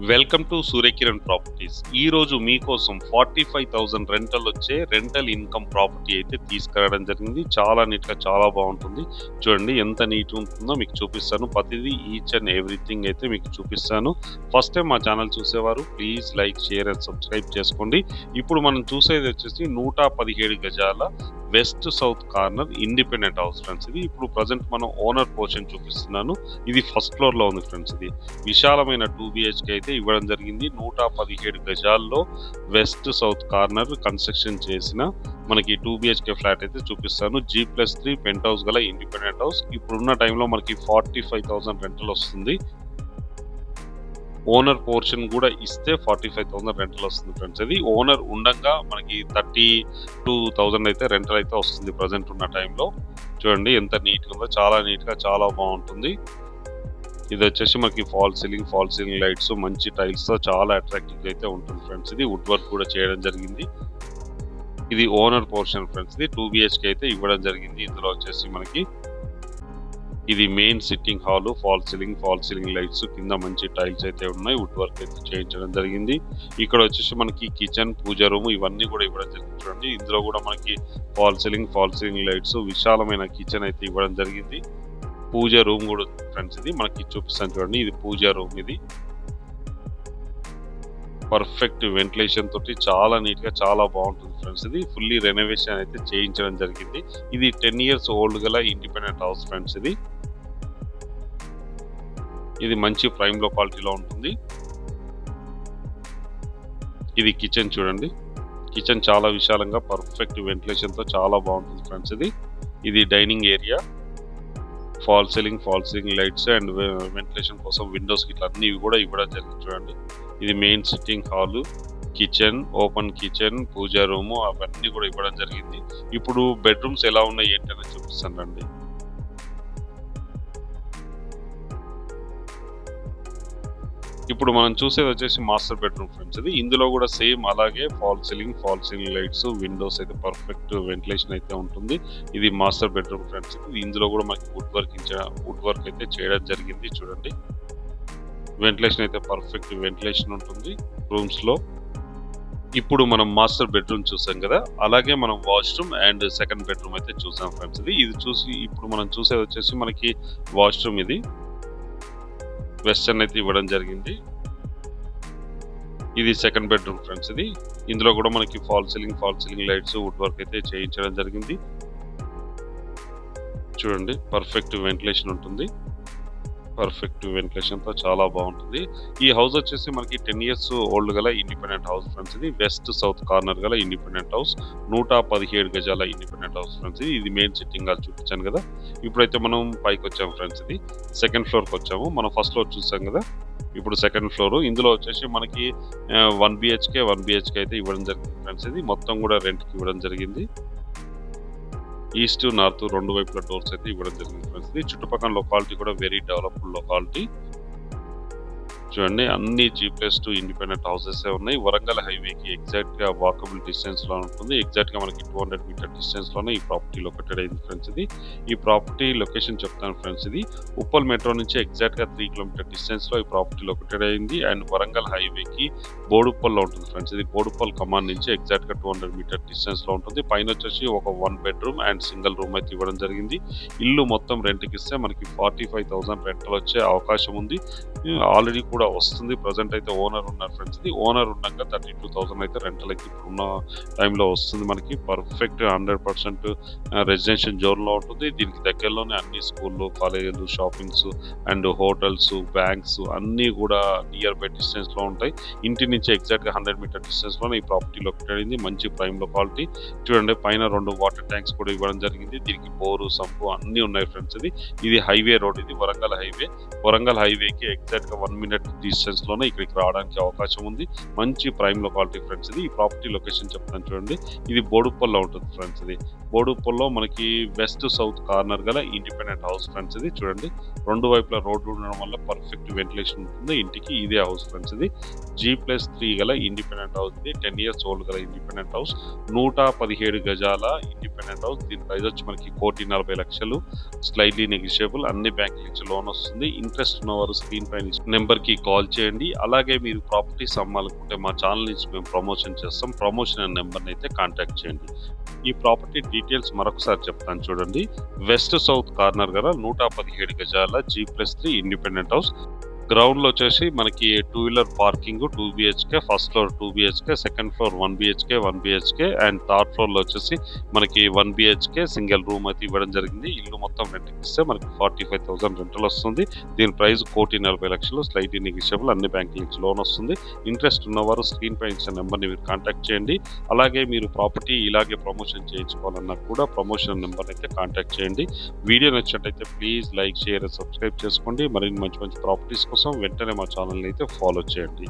Welcome to Surya Kiran properties. ఈ రోజు మీకోసం 45,000 రెంటల్ వచ్చే రెంటల్ ఇన్కమ్ ప్రాపర్టీ అయితే తీసుకురావడం జరిగింది. చాలా నీట్‌గా చాలా బాగుంటుంది. చూడండి ఎంత నీట్ ఉంటుందో మీకు చూపిస్తాను. ప్రతిదీ ఈచ్ అండ్ ఎవ్రీథింగ్ అయితే మీకు చూపిస్తాను. ఫస్ట్ టైం మా ఛానల్ చూసేవారు please like, share and subscribe చేసుకోండి. ఇప్పుడు మనం చూసేది వచ్చేసి 117 గజాల west south corner independent house friends. ఇది ఇప్పుడు ప్రజెంట్ మనం ఓనర్ పోర్షన్ చూపిస్తున్నాను. ఇది ఫస్ట్ ఫ్లోర్‌లో ఉంది ఫ్రెండ్స్. ఇది విశాలమైన 2 బిహెచ్కే అయితే ఇవ్వడం జరిగింది. 117 గజాల్లో వెస్ట్ సౌత్ కార్నర్ కన్స్ట్రక్షన్ చేసిన మనకి 2 బిహెచ్కే ఫ్లాట్ అయితే చూపిస్తాను. G+3 పెంట్ హౌస్ గల ఇండిపెండెంట్ హౌస్. ఇప్పుడున్న టైంలో మనకి 45,000 రెంటల్ వస్తుంది. ఓనర్ పోర్షన్ కూడా ఇస్తే 45,000 రెంటల్ వస్తుంది ఫ్రెండ్స్. అది ఓనర్ ఉండంగా మనకి 32,000 అయితే రెంటల్ అయితే వస్తుంది ప్రజెంట్ ఉన్న టైంలో. చూడండి ఎంత నీట్గా ఉందో, చాలా నీట్గా చాలా బాగుంటుంది. ఇది వచ్చేసి మనకి ఫాల్ సీలింగ్ లైట్స్, మంచి టైల్స్తో చాలా అట్రాక్టివ్ అయితే ఉంటుంది ఫ్రెండ్స్. ఇది వుడ్ వర్క్ కూడా చేయడం జరిగింది. ఇది ఓనర్ పోర్షన్ ఫ్రెండ్స్. ఇది 2 బిహెచ్కే అయితే ఇవ్వడం జరిగింది. ఇందులో వచ్చేసి మనకి ఇది main sitting hall, fall ceiling lights, కింద మంచి టైల్స్ అయితే ఉన్నాయి. వుడ్ వర్క్ అయితే చేయించడం జరిగింది. ఇక్కడ వచ్చేసి మనకి కిచెన్, పూజ రూమ్ ఇవన్నీ కూడా ఇవ్వడం జరిగింది. చూడండి ఇందులో కూడా మనకి ఫాల్ సీలింగ్ లైట్స్, విశాలమైన కిచెన్ అయితే ఇవ్వడం జరిగింది. పూజ రూమ్ కూడా ఫ్రెండ్స్. ఇది మనకి చూపిస్తాను చూడండి. ఇది పూజ రూమ్. ఇది పర్ఫెక్ట్ వెంటిలేషన్ తోటి చాలా నీట్ గా చాలా బాగుంటుంది ఫ్రెండ్స్. ఇది ఫుల్లీ రెనోవేషన్ అయితే చేయించడం జరిగింది. ఇది 10 years ఓల్డ్ గల ఇండిపెండెంట్ హౌస్ ఫ్రెండ్స్. ఇది మంచి ప్రైమ్ లొకాలిటీలో ఉంటుంది. ఇది కిచెన్ చూడండి. కిచెన్ చాలా విశాలంగా పర్ఫెక్ట్ వెంటిలేషన్ తో చాలా బాగుంటుంది ఫ్రెండ్స్. ఇది dining area, fall ceiling lights and ventilation కోసం విండోస్ ఇట్లా అన్ని కూడా ఇవ్వడం జరిగింది. చూడండి ఇది main sitting hall, kitchen, open kitchen, puja room అవన్నీ కూడా ఇవ్వడం జరిగింది. ఇప్పుడు బెడ్రూమ్స్ ఎలా ఉన్నాయి ఏంటనేది చూపిస్తానండి. ఇప్పుడు మనం చూసేది వచ్చేసి మాస్టర్ బెడ్రూమ్ ఫ్రెండ్స్. ఇందులో కూడా సేమ్ అలాగే ఫాల్ సీలింగ్ లైట్స్, విండోస్ అయితే పర్ఫెక్ట్ వెంటిలేషన్ అయితే ఉంటుంది. ఇది మాస్టర్ బెడ్రూమ్ ఫ్రెండ్స్. ఇందులో కూడా మనకి వుడ్ వర్క్ అయితే చేయడం జరిగింది. చూడండి వెంటిలేషన్ అయితే పర్ఫెక్ట్ వెంటిలేషన్ ఉంటుంది రూమ్స్ లో. ఇప్పుడు మనం మాస్టర్ బెడ్రూమ్ చూసాం కదా, అలాగే మనం వాష్రూమ్ అండ్ సెకండ్ బెడ్రూమ్ అయితే చూసాం ఫ్రెండ్స్. ఇది చూసి ఇప్పుడు మనం చూసేది వచ్చేసి మనకి వాష్రూమ్. ఇది వెస్టర్న్ అయితే ఇవ్వడం జరిగింది. ఇది సెకండ్ బెడ్రూమ్ ఫ్రెండ్స్. ఇందులో కూడా మనకి fall ceiling lights, wood work అయితే చేయించడం జరిగింది. చూడండి పర్ఫెక్ట్ వెంటిలేషన్ ఉంటుంది. పర్ఫెక్ట్ వెంటిలేషన్ తో చాలా బాగుంటుంది. ఈ హౌస్ వచ్చేసి మనకి 10 years ఓల్డ్ గల ఇండిపెండెంట్ హౌస్ ఫ్రెండ్స్. ఇది వెస్ట్ సౌత్ కార్నర్ గల ఇండిపెండెంట్ హౌస్, 117 గజాల ఇండిపెండెంట్ హౌస్ ఫ్రెండ్స్. ఇది మెయిన్ సిట్టింగ్ హాల్ చూపించాను కదా. ఇప్పుడైతే మనం పైకి వచ్చాము ఫ్రెండ్స్. ఇది సెకండ్ ఫ్లోర్కి వచ్చాము. మనం ఫస్ట్ ఫ్లోర్ చూసాం కదా, ఇప్పుడు సెకండ్ ఫ్లోర్. ఇందులో వచ్చేసి మనకి 1 బిహెచ్కే అయితే ఇవ్వడం జరిగింది ఫ్రెండ్స్. ఇది మొత్తం కూడా రెంట్కి ఇవ్వడం జరిగింది. ఈస్ట్, నార్త్ రెండు వైపుల డోర్స్ అయితే ఇవ్వడం జరిగింది ఫ్రెండ్స్. చుట్టుపక్కల లొకాలిటీ కూడా వెరీ డెవలప్డ్ లొకాలిటీ. చూడండి అన్ని G+2 ఇండిపెండెంట్ హౌసెస్ ఉన్నాయి. వరంగల్ హైవేకి ఎగ్జాక్ట్ గా వాకబుల్ డిస్టెన్స్ లో ఉంటుంది. ఎగ్జాక్ట్ గా మనకి 200 మీటర్ డిస్టెన్స్ లోనే ఈ ప్రాపర్టీ లొకేటెడ్ అయింది ఫ్రెండ్స్. ఈ ప్రాపర్టీ లొకేషన్ చెప్తాను ఫ్రెండ్స్. ఉప్పల్ మెట్రో నుంచి ఎగ్జాక్ట్ గా 3 kilometer డిస్టెన్స్ లో ఈ ప్రాపర్టీ లొకేటెడ్ అయింది. అండ్ వరంగల్ హైవేకి బోడుప్పల్లో ఉంటుంది ఫ్రెండ్స్. బోడుప్పల్ కమాండ్ నుంచి ఎగ్జాక్ట్ గా 200 మీటర్ డిస్టెన్స్ లో ఉంటుంది. పైన వచ్చేసి ఒక 1 bedroom అండ్ సింగిల్ రూమ్ అయితే ఇవ్వడం జరిగింది. ఇల్లు మొత్తం రెంట్కి ఇస్తే మనకి 45,000 రెంటల్ వచ్చే అవకాశం ఉంది. ఆల్రెడీ కూడా వస్తుంది. ప్రజెంట్ అయితే ఓనర్ ఉన్నారు ఫ్రెండ్స్. ఓనర్ ఉండగా 32,000 అయితే రెంటల్ అయితే ఇప్పుడున్న టైంలో వస్తుంది మనకి. పర్ఫెక్ట్ 100% రెసిడెన్షియల్ జోన్ లో ఉంటుంది. దీనికి దగ్గరలోనే అన్ని స్కూళ్ళు, కాలేజీలు, షాపింగ్స్ అండ్ హోటల్స్, బ్యాంక్స్ అన్ని కూడా నియర్ బై డిస్టెన్స్ లో ఉంటాయి. ఇంటి నుంచి ఎగ్జాక్ట్ గా 100 మీటర్ డిస్టెన్స్ లోనే ఈ ప్రాపర్టీ లొకేటెడ్ అయింది. మంచి ప్రైమ్ లొకాలిటీ. చూడండి పైన 2 వాటర్ ట్యాంక్స్ కూడా ఇవ్వడం జరిగింది. దీనికి బోరు, సంపు అన్ని ఉన్నాయి ఫ్రెండ్స్. ఇది హైవే రోడ్. ఇది వరంగల్ హైవేకి ఎగ్జాక్ట్ గా 1 minute డిస్టెన్స్ లోనే ఇక్కడికి రావడానికి అవకాశం ఉంది. మంచి ప్రైమ్ లొకాలిటీ ఫ్రెండ్స్. ఈ ప్రాపర్టీ లొకేషన్ చెప్తాను చూడండి. ఇది బోడుప్పల్లో ఉంటుంది ఫ్రెండ్స్. బోడుప్పల్లో మనకి వెస్ట్ సౌత్ కార్నర్ గల ఇండిపెండెంట్ హౌస్ ఫ్రెండ్స్. చూడండి రెండు వైపులా రోడ్డు ఉండడం వల్ల పర్ఫెక్ట్ వెంటిలేషన్ ఉంటుంది ఇంటికి. ఇదే హౌస్ ఫ్రెండ్స్. G+3 గల ఇండిపెండెంట్ హౌస్. 10 years ఓల్డ్ గల ఇండిపెండెంట్ హౌస్, 117 గజాల ఇండిపెండెంట్ హౌస్. దీని ప్రైస్ వచ్చి మనకి 1,40,00,000, స్లైట్లీ నెగిషియబుల్. అన్ని బ్యాంక్ నుంచి లోన్ వస్తుంది. ఇంట్రెస్ట్ ఉన్నవారు స్క్రీన్ పైన నెంబర్ కి కాల్ చేయండి. అలాగే మీరు ప్రాపర్టీస్ అమ్మాలనుకుంటే మా ఛానల్ నుంచి మేము ప్రమోషన్ చేస్తాం. ప్రమోషన్ అనే నెంబర్‌ని అయితే కాంటాక్ట్ చేయండి. ఈ ప్రాపర్టీ డీటెయిల్స్ మరొకసారి చెప్తాను చూడండి. వెస్ట్ సౌత్ కార్నర్ గల 117 గజాల G+3 ఇండిపెండెంట్ హౌస్. గ్రౌండ్‌లో వచ్చేసి మనకి 2 wheeler parking 2 BHK, first floor 2 BHK, second floor 1 BHK, 1 BHK and third ఫ్లోర్‌లో వచ్చేసి మనకి 1 బీహెచ్‌కే సింగిల్ రూమ్ అయితే ఇవ్వడం జరిగింది. ఇల్లు మొత్తం రెంట్‌కి ఇస్తే మనకి 45,000 రెంటల్ వస్తుంది. దీని ప్రైస్ 1,40,00,000 స్లైట్లీ నెగోషియబుల్. అన్ని బ్యాంకుల నుంచి లోన్ వస్తుంది. ఇంట్రెస్ట్ ఉన్నవారు స్క్రీన్ పై ఇచ్చిన నెంబర్‌ని మీరు కాంటాక్ట్ చేయండి. అలాగే మీరు ప్రాపర్టీ ఇలాగే ప్రమోషన్ చేయించుకోవాలన్నా కూడా ప్రమోషన్ నెంబర్‌ని అయితే కాంటాక్ట్ చేయండి. వీడియో నచ్చినట్టయితే ప్లీజ్ లైక్, షేర్, సబ్స్క్రైబ్ చేసుకోండి. మరిన్ని మంచి మంచి ప్రాపర్టీస్ కోసం వెంటనే మా ఛానల్‌ని అయితే ఫాలో చేయండి.